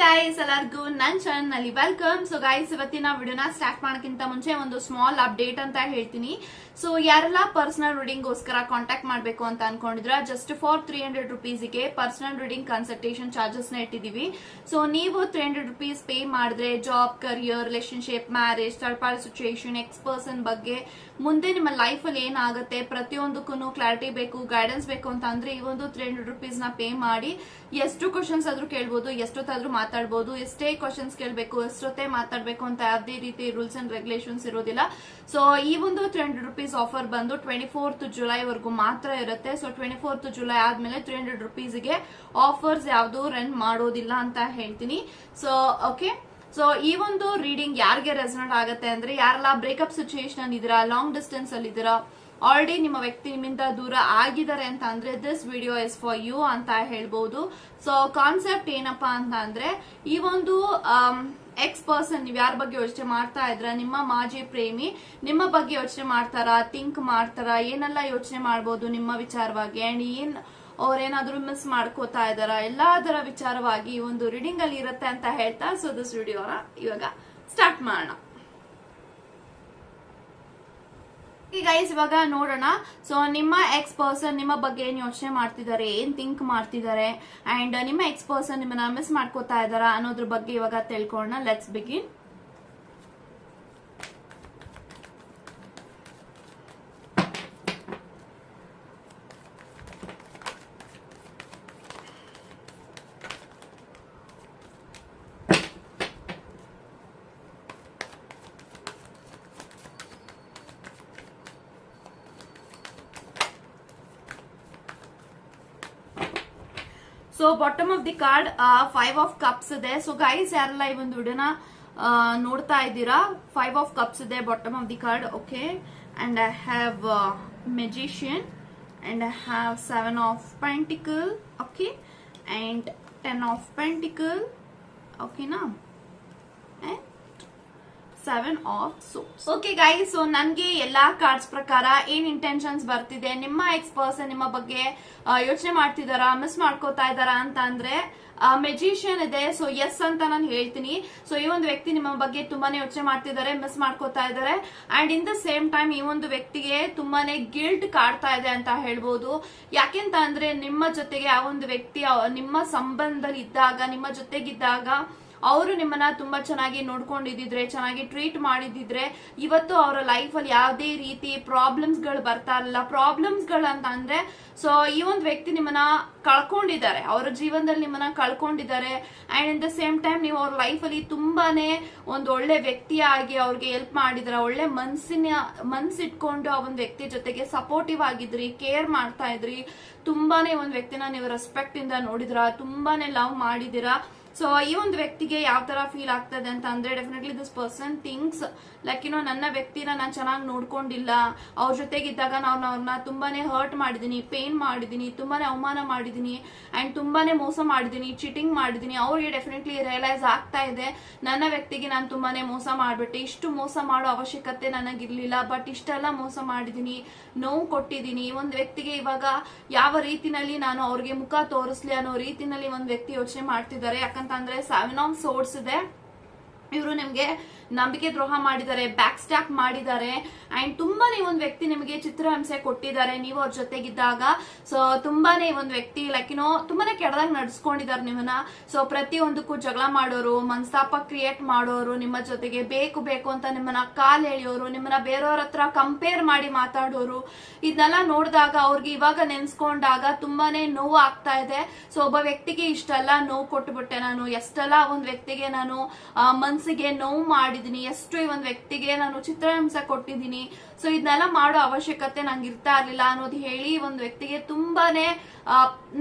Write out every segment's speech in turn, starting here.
Guys ಎಲ್ಲರಿಗೂ ನನ್ನ channel ನಲ್ಲಿ ವೆಲ್ಕಮ್. ಸೊ ಗೈಸ್ ಇವತ್ತಿನ ವಿಡಿಯೋನ ಸ್ಟಾರ್ಟ್ ಮಾಡೋಕ್ಕಿಂತ ಮುಂಚೆ ಒಂದು ಸ್ಮಾಲ್ ಅಪ್ಡೇಟ್ ಅಂತ ಹೇಳ್ತೀನಿ. ಸೊ ಯಾರೆಲ್ಲ ಪರ್ಸನಲ್ ರೀಡಿಂಗ್ ಗೋಸ್ಕರ ಕಾಂಟ್ಯಾಕ್ಟ್ ಮಾಡಬೇಕು ಅಂತ ಅನ್ಕೊಂಡಿದ್ರ ಜಸ್ಟ್ ಫಾರ್ 300 ರುಪೀಸ್ಗೆ ಪರ್ಸನಲ್ ರೀಡಿಂಗ್ ಕನ್ಸಲ್ಟೇಷನ್ ಚಾರ್ಜಸ್ ನ ಇಟ್ಟಿದೀವಿ. ಸೊ ನೀವು 300 ರುಪೀಸ್ ಪೇ ಮಾಡಿದ್ರೆ job, career, relationship, marriage, third party situation, ex person ಬಗ್ಗೆ ಮುಂದೆ ನಿಮ್ಮ ಲೈಫ್ ಅಲ್ಲಿ ಏನಾಗುತ್ತೆ ಪ್ರತಿಯೊಂದಕ್ಕೂ ಕ್ಲಾರಿಟಿ ಬೇಕು, ಗೈಡೆನ್ಸ್ ಬೇಕು ಅಂತ ಅಂದ್ರೆ ಈ ಒಂದು 300 ರುಪೀಸ್ ನ ಪೇ ಮಾಡಿ ಎಷ್ಟು ಕ್ವಶನ್ಸ್ ಆದ್ರೂ ಕೇಳ್ಬೋದು, ಎಷ್ಟೊತ್ತಾದ್ರೂ ಮಾತಾಡ್ಬೋದು, ಎಷ್ಟೇ ಕ್ವಶನ್ಸ್ ಕೇಳಬೇಕು, ಎಷ್ಟೊತ್ತೇ ಮಾತಾಡ್ಬೇಕು ಅಂತ ಯಾವುದೇ ರೀತಿ ರೂಲ್ಸ್ ಅಂಡ್ ರೆಗ್ಯುಲೇಷನ್ಸ್ ಇರೋದಿಲ್ಲ. ಸೊ ಈ ಒಂದು 300 ರುಪೀಸ್ ಆಫರ್ ಬಂದು 24th ಜುಲೈ ವರೆಗೂ ಮಾತ್ರ ಇರುತ್ತೆ. ಸೊ 24th ಜುಲೈ ಆದ್ಮೇಲೆ 300 ರುಪೀಸ್ಗೆ ಆಫರ್ಸ್ ಯಾವ್ದು ರನ್ ಮಾಡೋದಿಲ್ಲ ಅಂತ ಹೇಳ್ತೀನಿ. ಸೊ ಓಕೆ, ಸೊ ಈ ಒಂದು ರೀಡಿಂಗ್ ಯಾರಿಗೆ ರೆಸನೇಟ್ ಆಗುತ್ತೆ ಅಂದ್ರೆ ಯಾರೆಲ್ಲ ಬ್ರೇಕಪ್ ಸಿಚುಯೇಷನ್ ಅಲ್ಲಿ ಇದೀರಾ, ಲಾಂಗ್ ಡಿಸ್ಟೆನ್ಸ್ ಅಲ್ಲಿ ಇದೀರಾ, ಆಲ್ರೆಡಿ ನಿಮ್ಮ ವ್ಯಕ್ತಿ ನಿಮ್ಮಿಂದ ದೂರ ಆಗಿದ್ದಾರೆ ಅಂತ ಅಂದ್ರೆ this video is for you ಅಂತ ಹೇಳ್ಬಹುದು. ಸೊ ಕಾನ್ಸೆಪ್ಟ್ ಏನಪ್ಪಾ ಅಂತ ಅಂದ್ರೆ ಈ ಒಂದು ಎಕ್ಸ್ ಪರ್ಸನ್ ನೀವ್ ಯಾರ ಬಗ್ಗೆ ಯೋಚನೆ ಮಾಡ್ತಾ ಇದ್ರ, ನಿಮ್ಮ ಮಾಜಿ ಪ್ರೇಮಿ ನಿಮ್ಮ ಬಗ್ಗೆ ಯೋಚನೆ ಮಾಡ್ತಾರ, ಥಿಂಕ್ ಮಾಡ್ತಾರ, ಏನೆಲ್ಲ ಯೋಚನೆ ಮಾಡ್ಬೋದು ನಿಮ್ಮ ವಿಚಾರವಾಗಿ ಅಂಡ್ ಏನ್ ಅವ್ರೇನಾದ್ರೂ ಮಿಸ್ ಮಾಡ್ಕೋತಾ ಇದಾರ, ಎಲ್ಲದರ ವಿಚಾರವಾಗಿ ಈ ಒಂದು ರೀಡಿಂಗ್ ಅಲ್ಲಿ ಇರುತ್ತೆ ಅಂತ ಹೇಳ್ತಾ ಸೊ ದಿಸ್ ವಿಡಿಯೋನ ಇವಾಗ ಸ್ಟಾರ್ಟ್ ಮಾಡೋಣ. ಗೈಸ್ ಇವಾಗ ನೋಡೋಣ. ಸೊ ನಿಮ್ಮ ಎಕ್ಸ್ ಪರ್ಸನ್ ನಿಮ್ಮ ಬಗ್ಗೆ ಏನ್ ಯೋಚನೆ ಮಾಡ್ತಿದ್ದಾರೆ, ಏನ್ ಥಿಂಕ್ ಮಾಡ್ತಿದ್ದಾರೆ ಅಂಡ್ ನಿಮ್ಮ ಎಕ್ಸ್ ಪರ್ಸನ್ ನಿಮ್ಮನ್ನ ಮಿಸ್ ಮಾಡ್ಕೋತಾ ಇದಾರ ಅನ್ನೋದ್ರ ಬಗ್ಗೆ ಇವಾಗ ತಿಳ್ಕೊಳ್ಳೋಣ. Let's begin. So bottom of the card 5 of cups ಇದೆ. ಸೊ ಗೈಸ್ ಯಾರೆಲ್ಲ ಈ ಒಂದು ವಿಡಿಯೋನ ನೋಡ್ತಾ ಇದ್ದೀರಾ, 5 ಆಫ್ ಕಪ್ಸ್ ಇದೆ bottom of the card. Okay, and I have magician and I have 7 of pentacle. Okay, and 10 of pentacle. ಓಕೆನಾ, 7 of soaps. Okay guys, so ನನ್ಗೆ ಎಲ್ಲಾ ಕಾರ್ಡ್ಸ್ ಪ್ರಕಾರ ಏನ್ ಇಂಟೆನ್ಷನ್ಸ್ ಬರ್ತಿದೆ, ನಿಮ್ಮ ಎಕ್ಸ್ ಪರ್ಸನ್ ನಿಮ್ಮ ಬಗ್ಗೆ ಯೋಚನೆ ಮಾಡ್ತಿದಾರ, ಮಿಸ್ ಮಾಡ್ಕೋತಾ ಇದಾರ ಅಂತ ಅಂದ್ರೆ ಮೆಜಿಷಿಯನ್ ಇದೆ. ಸೊ ಎಸ್ ಅಂತ ನಾನು ಹೇಳ್ತೀನಿ. ಸೊ ಈ ಒಂದು ವ್ಯಕ್ತಿ ನಿಮ್ಮ ಬಗ್ಗೆ ತುಂಬಾನೇ ಯೋಚನೆ ಮಾಡ್ತಿದ್ದಾರೆ, ಮಿಸ್ ಮಾಡ್ಕೋತಾ ಇದ್ದಾರೆ and in the same time ಈ ಒಂದು ವ್ಯಕ್ತಿಗೆ ತುಂಬಾನೇ ಗಿಲ್ಟ್ ಕಾಡ್ತಾ ಇದೆ ಅಂತ ಹೇಳ್ಬೋದು. ಯಾಕೆಂತ ಅಂದ್ರೆ ನಿಮ್ಮ ಜೊತೆಗೆ ಆ ಒಂದು ವ್ಯಕ್ತಿ ನಿಮ್ಮ ಸಂಬಂಧದಲ್ಲಿ ಇದ್ದಾಗ, ನಿಮ್ಮ ಜೊತೆಗಿದ್ದಾಗ ಅವರು ನಿಮ್ಮನ್ನ ತುಂಬಾ ಚೆನ್ನಾಗಿ ನೋಡ್ಕೊಂಡಿದ್ರೆ, ಚೆನ್ನಾಗಿ ಟ್ರೀಟ್ ಮಾಡಿದಿದ್ರೆ ಇವತ್ತು ಅವರ ಲೈಫ್ ಅಲ್ಲಿ ಯಾವುದೇ ರೀತಿ ಪ್ರಾಬ್ಲಮ್ಸ್ ಗಳು ಬರ್ತಾ ಇರಲಿಲ್ಲ. ಪ್ರಾಬ್ಲಮ್ಸ್ ಗಳು ಅಂತ ಅಂದ್ರೆ ಸೊ ಈ ಒಂದು ವ್ಯಕ್ತಿ ನಿಮ್ಮನ್ನ ಕಳ್ಕೊಂಡಿದ್ದಾರೆ, ಅವರ ಜೀವನದಲ್ಲಿ ನಿಮ್ಮನ್ನ ಕಳ್ಕೊಂಡಿದ್ದಾರೆ and in the same time ನೀವು ಅವ್ರ ಲೈಫ್ ಅಲ್ಲಿ ತುಂಬಾನೇ ಒಂದು ಒಳ್ಳೆ ವ್ಯಕ್ತಿಯಾಗಿ ಅವ್ರಿಗೆ ಹೆಲ್ಪ್ ಮಾಡಿದ್ರ, ಒಳ್ಳೆ ಮನ್ಸಿಟ್ಕೊಂಡು ಆ ಒಂದು ವ್ಯಕ್ತಿ ಜೊತೆಗೆ ಸಪೋರ್ಟಿವ್ ಆಗಿದ್ರಿ, ಕೇರ್ ಮಾಡ್ತಾ ಇದ್ರಿ, ತುಂಬಾನೇ ಒಂದು ವ್ಯಕ್ತಿನ ನೀವು ರೆಸ್ಪೆಕ್ಟ್ ಇಂದ ನೋಡಿದ್ರ, ತುಂಬಾನೇ ಲವ್ ಮಾಡಿದಿರಾ. ಸೊ ಈ ಒಂದು ವ್ಯಕ್ತಿಗೆ ಯಾವ ತರ ಫೀಲ್ ಆಗ್ತದೆ ಅಂತ ಅಂದ್ರೆ definitely this person thinks like ನನ್ನ ವ್ಯಕ್ತಿನ ನಾನು ಚೆನ್ನಾಗಿ ನೋಡ್ಕೊಂಡಿಲ್ಲ, ಅವ್ರ ಜೊತೆಗಿದ್ದಾಗ ನಾನು ಅವ್ರನ್ನ ತುಂಬಾನೇ ಹರ್ಟ್ ಮಾಡಿದೀನಿ, ಪೇನ್ ಮಾಡಿದೀನಿ, ತುಂಬಾನೇ ಅವಮಾನ ಮಾಡಿದೀನಿ ಅಂಡ್ ತುಂಬಾನೇ ಮೋಸ ಮಾಡಿದೀನಿ, ಚೀಟಿಂಗ್ ಮಾಡಿದೀನಿ. ಅವ್ರಿಗೆ ಡೆಫಿನೆಟ್ಲಿ ರಿಯಲೈಸ್ ಆಗ್ತಾ ಇದೆ ನನ್ನ ವ್ಯಕ್ತಿಗೆ ನಾನು ತುಂಬಾನೇ ಮೋಸ ಮಾಡ್ಬಿಟ್ಟೆ, ಇಷ್ಟು ಮೋಸ ಮಾಡೋ ಅವಶ್ಯಕತೆ ನನಗಿರ್ಲಿಲ್ಲ, ಬಟ್ ಇಷ್ಟೆಲ್ಲ ಮೋಸ ಮಾಡಿದೀನಿ, ನೋವು ಕೊಟ್ಟಿದ್ದೀನಿ. ಒಂದು ವ್ಯಕ್ತಿಗೆ ಇವಾಗ ಯಾವ ರೀತಿನಲ್ಲಿ ನಾನು ಅವ್ರಿಗೆ ಮುಖ ತೋರಿಸ್ಲಿ ಅನ್ನೋ ರೀತಿನಲ್ಲಿ ಒಂದು ವ್ಯಕ್ತಿ ಯೋಚನೆ ಮಾಡ್ತಿದ್ದಾರೆ. ಯಾಕಂತಂದ್ರೆ 7 ಆಫ್ ಸೋರ್ಸ್ ಇದೆ. ಇವರು ನಿಮ್ಗೆ ನಂಬಿಕೆ ದ್ರೋಹ ಮಾಡಿದ್ದಾರೆ, ಬ್ಯಾಕ್ ಸ್ಟ್ಯಾಪ್ ಮಾಡಿದ್ದಾರೆ ಅಂಡ್ ತುಂಬಾನೇ ಒಂದು ವ್ಯಕ್ತಿ ನಿಮಗೆ ಚಿತ್ರಹಿಂಸೆ ಕೊಟ್ಟಿದ್ದಾರೆ ನೀವು ಅವ್ರ ಜೊತೆಗಿದ್ದಾಗ. ಸೊ ತುಂಬಾನೇ ಒಂದು ವ್ಯಕ್ತಿ ಲೈಕ್ ತುಂಬಾನೇ ಕೆಡದಾಗ ನಡ್ಸ್ಕೊಂಡಿದ್ದಾರೆ ನಿಮ್ಮನ್ನ. ಸೊ ಪ್ರತಿಯೊಂದಕ್ಕೂ ಜಗಳ ಮಾಡೋರು, ಮನಸ್ತಾಪ ಕ್ರಿಯೇಟ್ ಮಾಡೋರು, ನಿಮ್ಮ ಜೊತೆಗೆ ಬೇಕು ಬೇಕು ಅಂತ ನಿಮ್ಮನ್ನ ಕಾಲ್ ಎಳೆಯೋರು, ನಿಮ್ಮನ್ನ ಬೇರೆಯವ್ರ ಹತ್ರ ಕಂಪೇರ್ ಮಾಡಿ ಮಾತಾಡೋರು, ಇದನ್ನೆಲ್ಲ ನೋಡಿದಾಗ ಅವ್ರಿಗೆ ಇವಾಗ ನೆನ್ಸ್ಕೊಂಡಾಗ ತುಂಬಾನೇ ನೋವು ಆಗ್ತಾ ಇದೆ. ಸೊ ಒಬ್ಬ ವ್ಯಕ್ತಿಗೆ ಇಷ್ಟೆಲ್ಲ ನೋವು ಕೊಟ್ಟುಬಿಟ್ಟೆ ನಾನು, ಎಷ್ಟೆಲ್ಲ ಒಂದು ವ್ಯಕ್ತಿಗೆ ನಾನು ಮನ್ಸಿಗೆ ನೋವು ಮಾಡಿದೀನಿ, ಎಷ್ಟು ಈ ಒಂದು ವ್ಯಕ್ತಿಗೆ ನಾನು ಚಿತ್ರಹಿಂಸೆ ಕೊಟ್ಟಿದ್ದೀನಿ. ಸೊ ಇದನ್ನೆಲ್ಲ ಮಾಡೋ ಅವಶ್ಯಕತೆ ನಂಗೆ ಇರ್ತಾ ಇರ್ಲಿಲ್ಲ ಅನ್ನೋದು ಹೇಳಿ ಒಂದು ವ್ಯಕ್ತಿಗೆ ತುಂಬಾನೇ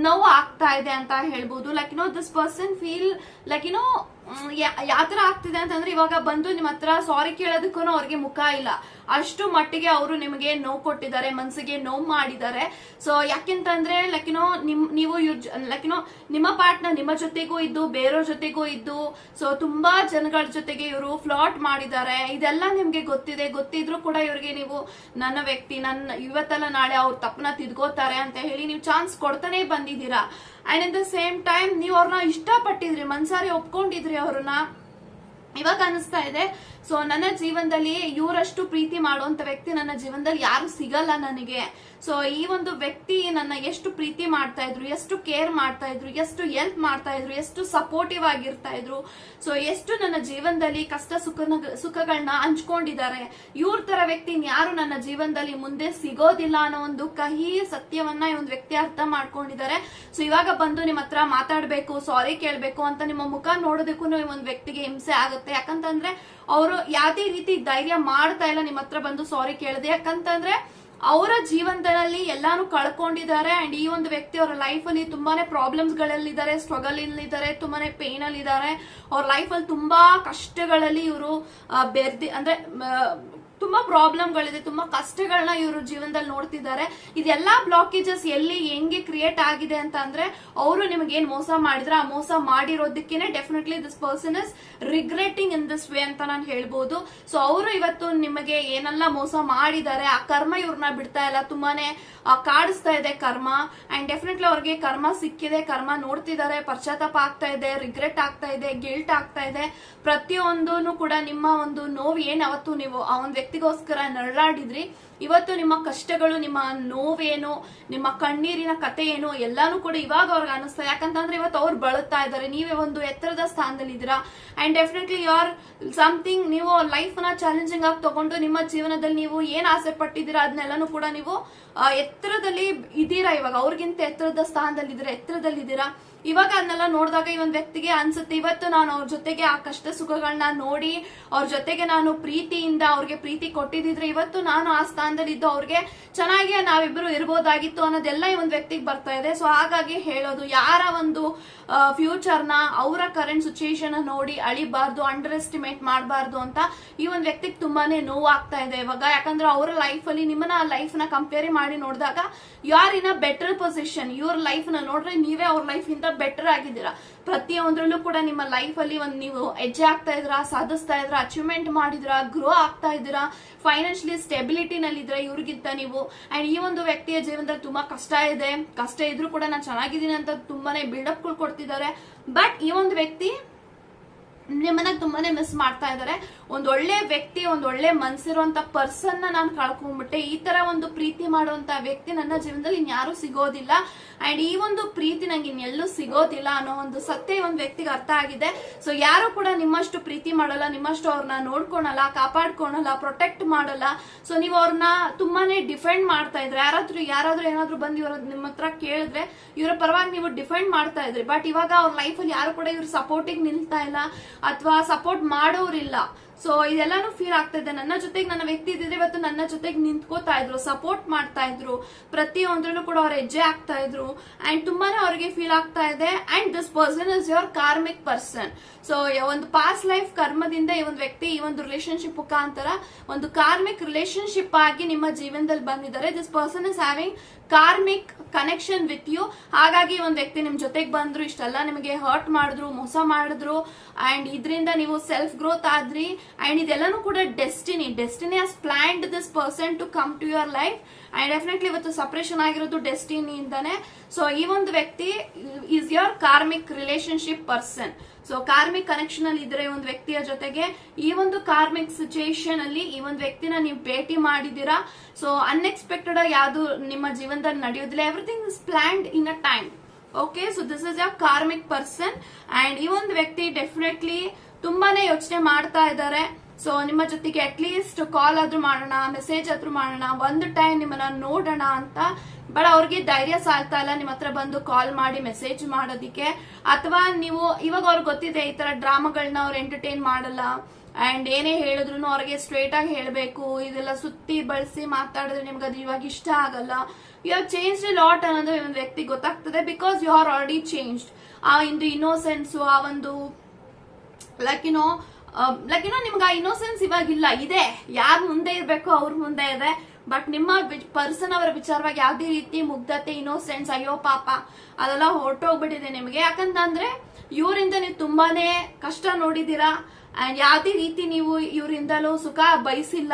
ನೋವು ಆಗ್ತಾ ಇದೆ ಅಂತ ಹೇಳ್ಬೋದು. Like this person feel like ಯಾತರ ಆಗ್ತಿದೆ ಅಂತಂದ್ರೆ ಇವಾಗ ಬಂದು ನಿಮ್ಮ ಹತ್ರ ಸಾರಿ ಕೇಳೋದಕ್ಕೂ ಅವ್ರಿಗೆ ಮುಖ ಇಲ್ಲ, ಅಷ್ಟು ಮಟ್ಟಿಗೆ ಅವರು ನಿಮಗೆ ನೋವು ಕೊಟ್ಟಿದ್ದಾರೆ, ಮನ್ಸಿಗೆ ನೋವು ಮಾಡಿದ್ದಾರೆ. ಸೊ ಯಾಕೆಂತಂದ್ರೆ ಲೈಕ್ ನೀವು ಲೈಕ್ ನಿಮ್ಮ ಪಾರ್ಟ್ನರ್ ನಿಮ್ಮ ಜೊತೆಗೂ ಇದ್ದು ಬೇರೆಯವ್ರ ಜೊತೆಗೂ ಇದ್ದು ಸೊ ತುಂಬಾ ಜನಗಳ ಜೊತೆಗೆ ಇವರು ಫ್ಲಾಟ್ ಮಾಡಿದ್ದಾರೆ. ಇದೆಲ್ಲ ನಿಮ್ಗೆ ಗೊತ್ತಿದೆ, ಗೊತ್ತಿದ್ರು ಕೂಡ ಇವ್ರಿಗೆ ನೀವು ನೀವು ನನ್ನ ವ್ಯಕ್ತಿ ನನ್ನ ಇವತ್ತೆಲ್ಲ ನಾಳೆ ಅವ್ರ ತಪ್ಪನ ತಿದ್ಕೋತಾರೆ ಅಂತ ಹೇಳಿ ನೀವು ಚಾನ್ಸ್ ಕೊಡ್ತಾನೆ ಬಂದಿದ್ದೀರಾ. And in the same time ನೀವು ಅವ್ರನ್ನ ಇಷ್ಟಪಟ್ಟಿದ್ರಿ, ಮನ್ಸಾರಿ ಒಪ್ಕೊಂಡಿದ್ರಿ ಅವ್ರನ್ನ. ಇವಾಗ ಅನಿಸ್ತಾ ಇದೆ ಸೊ ನನ್ನ ಜೀವನದಲ್ಲಿ ಇವರಷ್ಟು ಪ್ರೀತಿ ಮಾಡುವಂತ ವ್ಯಕ್ತಿ ನನ್ನ ಜೀವನದಲ್ಲಿ ಯಾರು ಸಿಗಲ್ಲ ನನಗೆ. ಸೊ ಈ ಒಂದು ವ್ಯಕ್ತಿ ನನ್ನ ಎಷ್ಟು ಪ್ರೀತಿ ಮಾಡ್ತಾ ಇದ್ರು, ಎಷ್ಟು ಕೇರ್ ಮಾಡ್ತಾ ಇದ್ರು, ಎಷ್ಟು ಹೆಲ್ಪ್ ಮಾಡ್ತಾ ಇದ್ರು, ಎಷ್ಟು ಸಪೋರ್ಟಿವ್ ಆಗಿರ್ತಾ ಇದ್ರು, ಸೊ ಎಷ್ಟು ನನ್ನ ಜೀವನದಲ್ಲಿ ಕಷ್ಟ ಸುಖಗಳನ್ನ ಹಂಚ್ಕೊಂಡಿದ್ದಾರೆ. ಇವ್ರ ತರ ವ್ಯಕ್ತಿ ಯಾರು ನನ್ನ ಜೀವನದಲ್ಲಿ ಮುಂದೆ ಸಿಗೋದಿಲ್ಲ ಅನ್ನೋ ಒಂದು ಕಹಿ ಸತ್ಯವನ್ನ ಈ ಒಂದು ವ್ಯಕ್ತಿ ಅರ್ಥ ಮಾಡ್ಕೊಂಡಿದ್ದಾರೆ. ಸೊ ಇವಾಗ ಬಂದು ನಿಮ್ಮ ಹತ್ರ ಮಾತಾಡ್ಬೇಕು, ಸಾರಿ ಕೇಳ್ಬೇಕು ಅಂತ ನಿಮ್ಮ ಮುಖ ನೋಡೋದಕ್ಕೂ ಈ ಒಂದು ವ್ಯಕ್ತಿಗೆ ಹಿಂಸೆ ಆಗುತ್ತೆ. ಯಾಕಂತಂದ್ರೆ ಅವರು ಯಾವ್ದೇ ರೀತಿ ಧೈರ್ಯ ಮಾಡ್ತಾ ಇಲ್ಲ ನಿಮ್ಮ ಹತ್ರ ಬಂದು ಸಾರಿ ಕೇಳದೆ. ಯಾಕಂತಂದ್ರೆ ಅವರ ಜೀವನದಲ್ಲಿ ಎಲ್ಲಾನು ಕಳ್ಕೊಂಡಿದ್ದಾರೆ. ಅಂಡ್ ಈ ಒಂದು ವ್ಯಕ್ತಿ ಅವರ ಲೈಫ್ ಅಲ್ಲಿ ತುಂಬಾನೇ ಪ್ರಾಬ್ಲಮ್ಸ್ ಗಳಲ್ಲಿದ್ದಾರೆ, ಸ್ಟ್ರಗಲ್ ಇದ್ದಾರೆ, ತುಂಬಾನೇ ಪೇನ್ ಅಲ್ಲಿ ಇದ್ದಾರೆ. ಅವ್ರ ಲೈಫ್ ಅಲ್ಲಿ ತುಂಬಾ ಕಷ್ಟಗಳಲ್ಲಿ ಇವರು ಅಂದ್ರೆ ತುಂಬಾ ಪ್ರಾಬ್ಲಮ್ಗಳಿದೆ, ತುಂಬಾ ಕಷ್ಟಗಳನ್ನ ಇವರು ಜೀವನದಲ್ಲಿ ನೋಡ್ತಿದ್ದಾರೆ. ಇದೆಲ್ಲಾ ಬ್ಲಾಕೇಜಸ್ ಎಲ್ಲಿ ಹೆಂಗೆ ಕ್ರಿಯೇಟ್ ಆಗಿದೆ ಅಂತ ಅಂದ್ರೆ ಅವರು ನಿಮಗೆ ಏನ್ ಮೋಸ ಮಾಡಿದ್ರೆ ಆ ಮೋಸ ಮಾಡಿರೋದಕ್ಕೇನೆ definitely this person is regretting in this way ಅಂತ ನಾನು ಹೇಳ್ಬೋದು. ಸೊ ಅವರು ಇವತ್ತು ನಿಮಗೆ ಏನೆಲ್ಲ ಮೋಸ ಮಾಡಿದ್ದಾರೆ ಆ ಕರ್ಮ ಇವ್ರನ್ನ ಬಿಡ್ತಾ ಇಲ್ಲ, ತುಂಬಾನೇ ಕಾಡಿಸ್ತಾ ಇದೆ ಕರ್ಮ. ಅಂಡ್ ಡೆಫಿನೆಟ್ಲಿ ಅವ್ರಿಗೆ ಕರ್ಮ ಸಿಕ್ಕಿದೆ, ಕರ್ಮ ನೋಡ್ತಿದ್ದಾರೆ, ಪಶ್ಚಾತ್ತಾಪ ಆಗ್ತಾ ಇದೆ, ರಿಗ್ರೆಟ್ ಆಗ್ತಾ ಇದೆ, ಗಿಲ್ಟ್ ಆಗ್ತಾ ಇದೆ. ಪ್ರತಿಯೊಂದೂ ಕೂಡ ನಿಮ್ಮ ಒಂದು ನೋವು ಏನ್ ಅವತ್ತು ನೀವು ಆ ಒಂದು ವ್ಯಕ್ತಿಗೋಸ್ಕರ ನರಳಾಡಿದ್ರಿ, ಇವತ್ತು ನಿಮ್ಮ ಕಷ್ಟಗಳು, ನಿಮ್ಮ ನೋವೇನು, ನಿಮ್ಮ ಕಣ್ಣೀರಿನ ಕತೆ ಏನು ಎಲ್ಲಾನು ಕೂಡ ಇವಾಗ ಅವ್ರಿಗೆ ಅನಿಸ್ತಾ. ಯಾಕಂತಂದ್ರೆ ಇವತ್ತು ಅವ್ರು ಬಳಲ್ತಾ ಇದ್ದಾರೆ, ನೀವೇ ಒಂದು ಎತ್ತರದ ಸ್ಥಾನದಲ್ಲಿ ಇದ್ದೀರಾ. And definitely you are something, ನೀವು ಲೈಫ್ ನ ಚಾಲೆಂಜಿಂಗ್ ಆಗಿ ತಗೊಂಡು ನಿಮ್ಮ ಜೀವನದಲ್ಲಿ ನೀವು ಏನ್ ಆಸೆ ಪಟ್ಟಿದ್ದೀರಾ ಅದನ್ನೆಲ್ಲಾನು ಕೂಡ ನೀವು ಎತ್ತರದಲ್ಲಿ ಇದ್ದೀರಾ. ಇವಾಗ ಅವ್ರಿಗಿಂತ ಎತ್ತರದ ಸ್ಥಾನದಲ್ಲಿ ಇದ್ದೀರಾ, ಎತ್ತರದಲ್ಲಿದ್ದೀರಾ. ಇವಾಗ ಅದನ್ನೆಲ್ಲ ನೋಡಿದಾಗ ಈ ಒಂದು ವ್ಯಕ್ತಿಗೆ ಅನ್ಸುತ್ತೆ ಇವತ್ತು ನಾನು ಅವ್ರ ಜೊತೆಗೆ ಆ ಕಷ್ಟ ಸುಖಗಳನ್ನ ನೋಡಿ ಅವ್ರ ಜೊತೆಗೆ ನಾನು ಪ್ರೀತಿಯಿಂದ ಅವ್ರಿಗೆ ಪ್ರೀತಿ ಕೊಟ್ಟಿದ್ರೆ ಇವತ್ತು ನಾನು ಆ ಸ್ಥಾನದಲ್ಲಿ ಇದ್ದು ಅವ್ರಿಗೆ ಚೆನ್ನಾಗಿ ನಾವಿಬ್ರು ಇರ್ಬೋದಾಗಿತ್ತು ಅನ್ನೋದೆಲ್ಲ ಈ ಒಂದು ವ್ಯಕ್ತಿಗೆ ಬರ್ತಾ ಇದೆ. ಸೊ ಹಾಗಾಗಿ ಹೇಳೋದು, ಯಾರ ಒಂದು ಫ್ಯೂಚರ್ ನ ಅವರ ಕರೆಂಟ್ ಸಿಚುಯೇಷನ್ ನೋಡಿ ಅಳಿಬಾರ್ದು, ಅಂಡರ್ ಎಸ್ಟಿಮೇಟ್ ಮಾಡಬಾರ್ದು ಅಂತ ಈ ಒಂದು ವ್ಯಕ್ತಿಗೆ ತುಂಬಾನೇ ನೋವು ಆಗ್ತಾ ಇದೆ ಇವಾಗ. ಯಾಕಂದ್ರೆ ಅವರ ಲೈಫ್ ಅಲ್ಲಿ ನಿಮ್ಮನ್ನ ಲೈಫ್ ನ ಕಂಪೇರ್ ಮಾಡಿ ನೋಡಿದಾಗ you are in a better position. ಇವ್ರ ಲೈಫ್ ನ ನೋಡ್ರೆ ನೀವೇ ಅವ್ರ ಲೈಫ್ ಇಂದ ಬೆಟರ್ ಆಗಿದ್ದೀರಾ. ಪ್ರತಿಯೊಂದ್ರಲ್ಲೂ ಕೂಡ ನಿಮ್ಮ ಲೈಫ್ ಅಲ್ಲಿ ಒಂದು ನೀವು ಹೆಜ್ಜೆ ಆಗ್ತಾ ಇದ್ರಾ, ಸಾಧಿಸ್ತಾ ಇದ್ರ, ಅಚೀವ್ಮೆಂಟ್ ಮಾಡಿದ್ರ, ಗ್ರೋ ಆಗ್ತಾ ಇದ್ದೀರಾ, ಫೈನಾನ್ಷಿಯಲಿ ಸ್ಟೆಬಿಲಿಟಿ ನಲ್ಲಿ ಇದ್ರೆ ಇವ್ರಿಗಿಂತ ನೀವು. ಅಂಡ್ ಈ ಒಂದು ವ್ಯಕ್ತಿಯ ಜೀವನದಲ್ಲಿ ತುಂಬಾ ಕಷ್ಟ ಇದೆ, ಕಷ್ಟ ಇದ್ರೂ ಕೂಡ ನಾನು ಚೆನ್ನಾಗಿದ್ದೀನಿ ಅಂತ ತುಂಬಾನೇ ಬಿಲ್ಡಪ್ ಗಳು ಕೊಡ್ತಿದ್ದಾರೆ. ಬಟ್ ಈ ಒಂದು ವ್ಯಕ್ತಿ ನಿಮ್ಮನ್ನ ತುಂಬಾನೇ ಮಿಸ್ ಮಾಡ್ತಾ ಇದಾರೆ. ಒಂದೊಳ್ಳೆ ವ್ಯಕ್ತಿ, ಒಂದೊಳ್ಳೆ ಮನ್ಸಿರುವಂತ ಪರ್ಸನ್ ನಾನು ಕಳ್ಕೊಂಡ್ಬಿಟ್ಟೆ. ಈ ತರ ಒಂದು ಪ್ರೀತಿ ಮಾಡುವಂತ ವ್ಯಕ್ತಿ ನನ್ನ ಜೀವನದಲ್ಲಿ ಇನ್ಯಾರು ಸಿಗೋದಿಲ್ಲ. ಅಂಡ್ ಈ ಒಂದು ಪ್ರೀತಿ ನಂಗೆ ಇನ್ನೆಲ್ಲೂ ಸಿಗೋದಿಲ್ಲ ಅನ್ನೋ ಒಂದು ಸತ್ಯ ಒಂದು ವ್ಯಕ್ತಿಗೆ ಅರ್ಥ ಆಗಿದೆ. ಸೊ ಯಾರು ಕೂಡ ನಿಮ್ಮಷ್ಟು ಪ್ರೀತಿ ಮಾಡಲ್ಲ, ನಿಮ್ಮಷ್ಟು ಅವ್ರನ್ನ ನೋಡ್ಕೊಳಲ್ಲ, ಕಾಪಾಡ್ಕೊಳಲ್ಲ, ಪ್ರೊಟೆಕ್ಟ್ ಮಾಡಲ್ಲ. ಸೊ ನೀವು ಅವ್ರನ್ನ ತುಂಬಾನೇ ಡಿಫೆಂಡ್ ಮಾಡ್ತಾ ಇದ್ರೆ, ಯಾರಾದ್ರೂ ಏನಾದ್ರು ಬಂದು ಇವ್ರ ನಿಮ್ಮ ಹತ್ರ ಕೇಳಿದ್ರೆ ಇವರ ಪರವಾಗಿ ನೀವು ಡಿಫೆಂಡ್ ಮಾಡ್ತಾ ಇದ್ರಿ. ಬಟ್ ಇವಾಗ ಅವ್ರ ಲೈಫ್ ಅಲ್ಲಿ ಯಾರು ಕೂಡ ಇವ್ರ ಸಪೋರ್ಟಿಗೆ ನಿಲ್ತಾ ಇಲ್ಲ ಅಥವಾ ಸಪೋರ್ಟ್ ಮಾಡೋರಿಲ್ಲ. ಸೊ ಇದೆಲ್ಲಾನು ಫೀಲ್ ಆಗ್ತಾ ಇದೆ. ನನ್ನ ಜೊತೆಗೆ ನನ್ನ ವ್ಯಕ್ತಿ ಇದ್ದಿದ್ರೆ ಇವತ್ತು ನನ್ನ ಜೊತೆಗೆ ನಿಂತ್ಕೋತಾ ಇದ್ರು, ಸಪೋರ್ಟ್ ಮಾಡ್ತಾ ಇದ್ರು, ಪ್ರತಿಯೊಂದ್ರಲ್ಲೂ ಕೂಡ ಅವ್ರ ಹೆಜ್ಜೆ ಆಗ್ತಾ ಇದ್ರು. ಅಂಡ್ ತುಂಬಾನೇ ಅವ್ರಿಗೆ ಫೀಲ್ ಆಗ್ತಾ ಇದೆ. And this person is your karmic person. So ಒಂದು ಪಾಸ್ಟ್ ಲೈಫ್ ಕರ್ಮದಿಂದ ಈ ಒಂದು ವ್ಯಕ್ತಿ ಈ ಒಂದು ರಿಲೇಶನ್ಶಿಪ್ ಮುಖಾಂತರ ಒಂದು ಕಾರ್ಮಿಕ್ ರಿಲೇಶನ್ಶಿಪ್ ಆಗಿ ನಿಮ್ಮ ಜೀವನದಲ್ಲಿ ಬಂದಿದ್ದಾರೆ. This person is having karmic connection with you. ಹಾಗಾಗಿ ಒಂದು ವ್ಯಕ್ತಿ ನಿಮ್ ಜೊತೆಗೆ ಬಂದ್ರು, ಇಷ್ಟೆಲ್ಲ ನಿಮಗೆ ಹರ್ಟ್ ಮಾಡಿದ್ರು, ಮೋಸ ಮಾಡಿದ್ರು, ಅಂಡ್ ಇದರಿಂದ ನೀವು ಸೆಲ್ಫ್ ಗ್ರೋತ್ ಆದ್ರಿ. ಅಂಡ್ ಇದೆಲ್ಲಾನು ಕೂಡ destiny has planned this person to come to your life. And definitely ಇವತ್ತು ಸಪರೇಷನ್ ಆಗಿರೋದು ಡೆಸ್ಟಿನಿಯಿಂದಾನೆ. ಸೊ ಈ ಒಂದು ವ್ಯಕ್ತಿ is your karmic relationship person. So karmic connection ಅಲ್ಲಿ ಇದ್ರೆ ಈ ಒಂದು ವ್ಯಕ್ತಿಯ ಜೊತೆಗೆ ಈ ಒಂದು ಕಾರ್ಮಿಕ್ ಸಿಚುಯೇಷನ್ ಅಲ್ಲಿ ಈ ಒಂದು ವ್ಯಕ್ತಿನ ನೀವು ಭೇಟಿ ಮಾಡಿದೀರಾ. ಸೊ ಅನ್ಎಕ್ಸ್ಪೆಕ್ಟೆಡ್ ಯಾವ್ದು ನಿಮ್ಮ ಜೀವನದಲ್ಲಿ ನಡೆಯೋದಿಲ್ಲ. Everything is planned in a time. Okay, so this is your karmic person. And ಈ ಒಂದು ವ್ಯಕ್ತಿ ಡೆಫಿನೆಟ್ಲಿ ತುಂಬಾನೇ ಯೋಚನೆ ಮಾಡ್ತಾ ಇದ್ದಾರೆ. ಸೊ ನಿಮ್ಮ ಜೊತೆಗೆ ಅಟ್ಲೀಸ್ಟ್ ಕಾಲ್ ಆದ್ರೂ ಮಾಡೋಣ, ಮೆಸೇಜ್ ಆದ್ರೂ ಮಾಡೋಣ, ಒಂದು ಟೈಮ್ ನಿಮ್ಮನ್ನ ನೋಡೋಣ ಅಂತ. ಬಟ್ ಅವ್ರಿಗೆ ಧೈರ್ಯ ಸಾಲ್ತಾ ಇಲ್ಲ ನಿಮ್ಮ ಹತ್ರ ಬಂದು ಕಾಲ್ ಮಾಡಿ ಮೆಸೇಜ್ ಮಾಡೋದಿಕ್ಕೆ. ಅಥವಾ ನೀವು ಇವಾಗ ಅವ್ರಿಗೆ ಗೊತ್ತಿದೆ ಈ ತರ ಡ್ರಾಮಾಗಳನ್ನ ಅವ್ರು ಎಂಟರ್ಟೈನ್ ಮಾಡಲ್ಲ. ಅಂಡ್ ಏನೇ ಹೇಳಿದ್ರು ಅವ್ರಿಗೆ ಸ್ಟ್ರೇಟ್ ಆಗಿ ಹೇಳ್ಬೇಕು. ಇದೆಲ್ಲ ಸುತ್ತಿ ಬಳಸಿ ಮಾತಾಡಿದ್ರೆ ನಿಮ್ಗೆ ಅದು ಇವಾಗ ಇಷ್ಟ ಆಗಲ್ಲ. You have changed a lot ಅನ್ನೋದು ಈ ಒಂದು ವ್ಯಕ್ತಿ ಗೊತ್ತಾಗ್ತದೆ. Because you are already changed. ಆ ಒಂದು ಇನ್ನೋಸೆನ್ಸ್, ಆ ಒಂದು ಲೈಕ್ ಯುನೋ ನಿಮ್ಗೆ ಆ ಇನ್ನೋಸೆನ್ಸ್ ಇವಾಗಿಲ್ಲ. ಇದೆ, ಯಾರು ಮುಂದೆ ಇರ್ಬೇಕು ಅವ್ರ ಮುಂದೆ ಇದೆ. ಬಟ್ ನಿಮ್ಮ ಪರ್ಸನ್ ಅವರ ವಿಚಾರವಾಗಿ ಯಾವ್ದೇ ರೀತಿ ಮುಗ್ಧತೆ, ಇನ್ನೋಸೆನ್ಸ್, ಅಯ್ಯೋ ಪಾಪ ಅದೆಲ್ಲ ಹೊರಟೋಗ್ಬಿಟ್ಟಿದೆ ನಿಮಗೆ. ಯಾಕಂತಂದ್ರೆ ಇವರಿಂದ ನೀವು ತುಂಬಾನೇ ಕಷ್ಟ ನೋಡಿದೀರಾ. ಅಂಡ್ ಯಾವ್ದೇ ರೀತಿ ನೀವು ಇವರಿಂದಲೂ ಸುಖ ಬಯಸಿಲ್ಲ.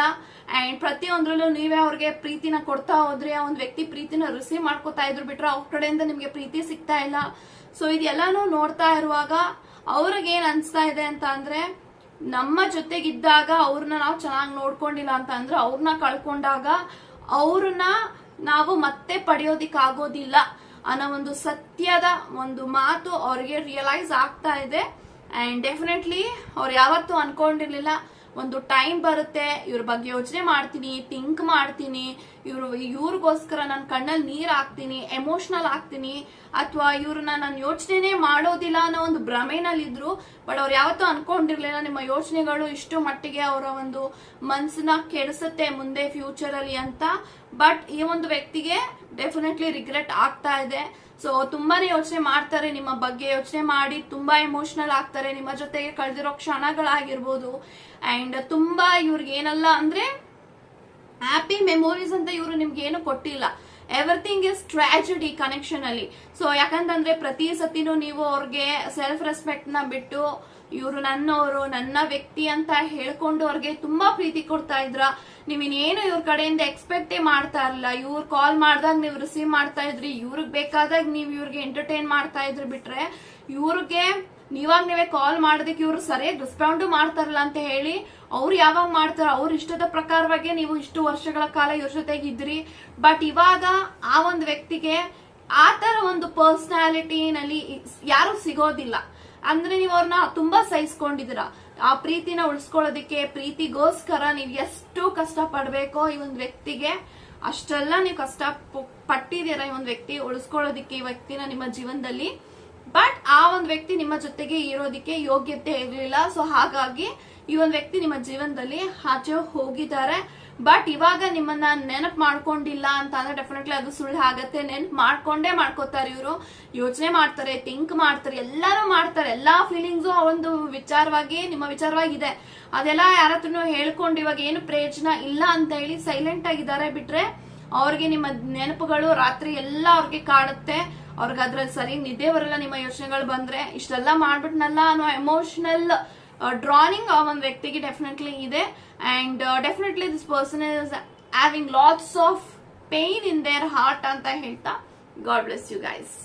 ಅಂಡ್ ಪ್ರತಿಯೊಂದ್ರಲ್ಲೂ ನೀವೇ ಅವ್ರಿಗೆ ಪ್ರೀತಿನ ಕೊಡ್ತಾ ಹೋದ್ರೆ ಆ ಒಂದು ವ್ಯಕ್ತಿ ಪ್ರೀತಿನ ರಿಸೀವ್ ಮಾಡ್ಕೋತಾ ಇದ್ರು ಬಿಟ್ರೆ ಅವ್ರ ಕಡೆಯಿಂದ ನಿಮ್ಗೆ ಪ್ರೀತಿ ಸಿಗ್ತಾ ಇಲ್ಲ. ಸೊ ಇದೆಲ್ಲಾನು ನೋಡ್ತಾ ಇರುವಾಗ ಅವ್ರಿಗೆ ಏನ್ ಅನ್ಸ್ತಾ ಇದೆ ಅಂತ ಅಂದ್ರೆ, ನಮ್ಮ ಜೊತೆಗಿದ್ದಾಗ ಅವ್ರನ್ನ ನಾವು ಚೆನ್ನಾಗಿ ನೋಡ್ಕೊಂಡಿಲ್ಲ ಅಂತ ಅಂದ್ರೆ, ಅವ್ರನ್ನ ಕಳ್ಕೊಂಡಾಗ ಅವ್ರನ್ನ ನಾವು ಮತ್ತೆ ಪಡೆಯೋದಿಕ್ ಆಗೋದಿಲ್ಲ ಅನ್ನೋ ಒಂದು ಸತ್ಯದ ಒಂದು ಮಾತು ಅವ್ರಿಗೆ ರಿಯಲೈಸ್ ಆಗ್ತಾ ಇದೆ. ಅಂಡ್ ಡೆಫಿನೆಟ್ಲಿ ಅವ್ರು ಯಾವತ್ತೂ ಅನ್ಕೊಂಡಿರ್ಲಿಲ್ಲ ಒಂದು ಟೈಮ್ ಬರುತ್ತೆ ಇವ್ರ ಬಗ್ಗೆ ಯೋಚನೆ ಮಾಡ್ತೀನಿ, ಥಿಂಕ್ ಮಾಡ್ತೀನಿ, ಇವ್ರಿಗೋಸ್ಕರ ನನ್ನ ಕಣ್ಣಲ್ಲಿ ನೀರ್ ಹಾಕ್ತೀನಿ, ಎಮೋಷನಲ್ ಆಗ್ತೀನಿ, ಅಥವಾ ಇವ್ರನ್ನ ನಾನು ಯೋಚನೆ ಮಾಡೋದಿಲ್ಲ ಅನ್ನೋ ಒಂದು ಭ್ರಮೆನಲ್ಲಿ ಇದ್ರು. ಬಟ್ ಅವ್ರು ಯಾವತ್ತೂ ಅನ್ಕೊಂಡಿರ್ಲಿಲ್ಲ ನಿಮ್ಮ ಯೋಚನೆಗಳು ಇಷ್ಟು ಮಟ್ಟಿಗೆ ಅವರ ಒಂದು ಮನ್ಸನ್ನ ಕೆಡಿಸುತ್ತೆ ಮುಂದೆ ಫ್ಯೂಚರ್ ಅಲ್ಲಿ ಅಂತ. ಬಟ್ ಈ ಒಂದು ವ್ಯಕ್ತಿಗೆ ಡೆಫಿನೆಟ್ಲಿ ರಿಗ್ರೆಟ್ ಆಗ್ತಾ ಇದೆ. ಸೊ ತುಂಬಾನೇ ಯೋಚನೆ ಮಾಡ್ತಾರೆ, ನಿಮ್ಮ ಬಗ್ಗೆ ಯೋಚನೆ ಮಾಡಿ ತುಂಬಾ ಎಮೋಷನಲ್ ಆಗ್ತಾರೆ, ನಿಮ್ಮ ಜೊತೆಗೆ ಕಳೆದಿರೋ ಕ್ಷಣಗಳಾಗಿರ್ಬೋದು. ಅಂಡ್ ತುಂಬಾ ಇವ್ರಿಗೆ ಏನಲ್ಲ ಅಂದ್ರೆ ಹ್ಯಾಪಿ ಮೆಮೊರೀಸ್ ಅಂತ ಇವರು ನಿಮ್ಗೆ ಏನು ಕೊಟ್ಟಿಲ್ಲ. ಎವ್ರಿಥಿಂಗ್ ಇಸ್ ಟ್ರಾಜಿಡಿ ಕನೆಕ್ಷನ್ ಅಲ್ಲಿ. ಸೊ ಯಾಕಂತಂದ್ರೆ ಪ್ರತಿ ಸತಿನೂ ನೀವು ಅವ್ರಿಗೆ ಸೆಲ್ಫ್ ರೆಸ್ಪೆಕ್ಟ್ ನ ಬಿಟ್ಟು ಇವರು ನನ್ನವರು, ನನ್ನ ವ್ಯಕ್ತಿ ಅಂತ ಹೇಳ್ಕೊಂಡು ಅವ್ರಿಗೆ ತುಂಬಾ ಪ್ರೀತಿ ಕೊಡ್ತಾ ಇದ್ರ. ನೀವಿನ್ನೇನು ಇವ್ರ ಕಡೆಯಿಂದ ಎಕ್ಸ್ಪೆಕ್ಟೇ ಮಾಡ್ತಾ ಇರಲಿಲ್ಲ. ಇವ್ರು ಕಾಲ್ ಮಾಡ್ದಾಗ ನೀವು ರಿಸೀವ್ ಮಾಡ್ತಾ ಇದ್ರಿ, ಇವ್ರಿಗೆ ಬೇಕಾದಾಗ ನೀವು ಇವ್ರಿಗೆ ಎಂಟರ್ಟೈನ್ ಮಾಡ್ತಾ ಇದ್ರಿ ಬಿಟ್ರೆ ಇವ್ರಿಗೆ ನೀವೇ ಕಾಲ್ ಮಾಡೋದಕ್ಕೆ ಇವ್ರು ಸರಿಯಾಗಿ ರೆಸ್ಪಾಂಡು ಮಾಡ್ತಾರಲ್ಲ ಅಂತ ಹೇಳಿ ಅವ್ರು ಯಾವಾಗ ಮಾಡ್ತಾರ ಅವ್ರ ಇಷ್ಟದ ಪ್ರಕಾರವಾಗಿ ನೀವು ಇಷ್ಟು ವರ್ಷಗಳ ಕಾಲ ಇವ್ರ ಜೊತೆಗಿದ್ರಿ. ಬಟ್ ಇವಾಗ ಆ ಒಂದು ವ್ಯಕ್ತಿಗೆ ಆ ತರ ಒಂದು ಪರ್ಸನಾಲಿಟಿನಲ್ಲಿ ಯಾರು ಸಿಗೋದಿಲ್ಲ. ಅಂದ್ರೆ ನೀವು ಅವ್ರನ್ನ ತುಂಬಾ ಸಹಿಸ್ಕೊಂಡಿದ್ದೀರ. ಆ ಪ್ರೀತಿನ ಉಳಿಸ್ಕೊಳ್ಳೋದಿಕ್ಕೆ, ಪ್ರೀತಿಗೋಸ್ಕರ ನೀವು ಎಷ್ಟು ಕಷ್ಟ ಪಡ್ಬೇಕೋ ಈ ಒಂದು ವ್ಯಕ್ತಿಗೆ ಅಷ್ಟೆಲ್ಲ ನೀವು ಕಷ್ಟ ಪಟ್ಟಿದ್ದೀರ ಈ ಒಂದು ವ್ಯಕ್ತಿ ಉಳಿಸ್ಕೊಳ್ಳೋದಿಕ್ಕೆ, ಈ ವ್ಯಕ್ತಿನ ನಿಮ್ಮ ಜೀವನದಲ್ಲಿ. ಬಟ್ ಆ ಒಂದು ವ್ಯಕ್ತಿ ನಿಮ್ಮ ಜೊತೆಗೆ ಇರೋದಿಕ್ಕೆ ಯೋಗ್ಯತೆ ಇರಲಿಲ್ಲ. ಸೊ ಹಾಗಾಗಿ ಈ ಒಂದು ವ್ಯಕ್ತಿ ನಿಮ್ಮ ಜೀವನದಲ್ಲಿ ಆಚೆ ಹೋಗಿದ್ದಾರೆ. ಬಟ್ ಇವಾಗ ನಿಮ್ಮನ್ನ ನೆನಪು ಮಾಡ್ಕೊಂಡಿಲ್ಲ ಅಂತ ಅಂದ್ರೆ ಡೆಫಿನೆಟ್ಲಿ ಅದು ಸುಳ್ಳು ಆಗತ್ತೆ. ನೆನಪು ಮಾಡ್ಕೋತಾರೆ ಇವರು. ಯೋಚನೆ ಮಾಡ್ತಾರೆ, ಥಿಂಕ್ ಮಾಡ್ತಾರೆ, ಎಲ್ಲಾರು ಮಾಡ್ತಾರೆ. ಎಲ್ಲಾ ಫೀಲಿಂಗ್ಸು ಆ ಒಂದು ವಿಚಾರವಾಗಿ ನಿಮ್ಮ ವಿಚಾರವಾಗಿದೆ. ಅದೆಲ್ಲ ಯಾರತ್ರನು ಹೇಳ್ಕೊಂಡು ಇವಾಗ ಏನು ಪ್ರಯೋಜನ ಇಲ್ಲ ಅಂತ ಹೇಳಿ ಸೈಲೆಂಟ್ ಆಗಿದ್ದಾರೆ ಬಿಟ್ರೆ ಅವ್ರಿಗೆ ನಿಮ್ಮ ನೆನಪುಗಳು ರಾತ್ರಿ ಎಲ್ಲ ಅವ್ರಿಗೆ ಕಾಡುತ್ತೆ. ಅವ್ರಿಗೆ ಅದ್ರಲ್ಲಿ ಸರಿ ನಿದ್ದೆ ಬರಲ್ಲ ನಿಮ್ಮ ಯೋಚನೆಗಳು ಬಂದ್ರೆ. ಇಷ್ಟೆಲ್ಲ ಮಾಡ್ಬಿಟ್ನಲ್ಲ ಅನ್ನೋ ಎಮೋಷನಲ್ ಡ್ರಾನಿಂಗ್ ಆ ಒಂದು ವ್ಯಕ್ತಿಗೆ ಡೆಫಿನೆಟ್ಲಿ ಇದೆ. And definitely this person is having lots of pain in their heart ಅಂತ ಹೇಳ್ತಾ ಗಾಡ್ ಬ್ಲೆಸ್ ಯು ಗೈಸ್.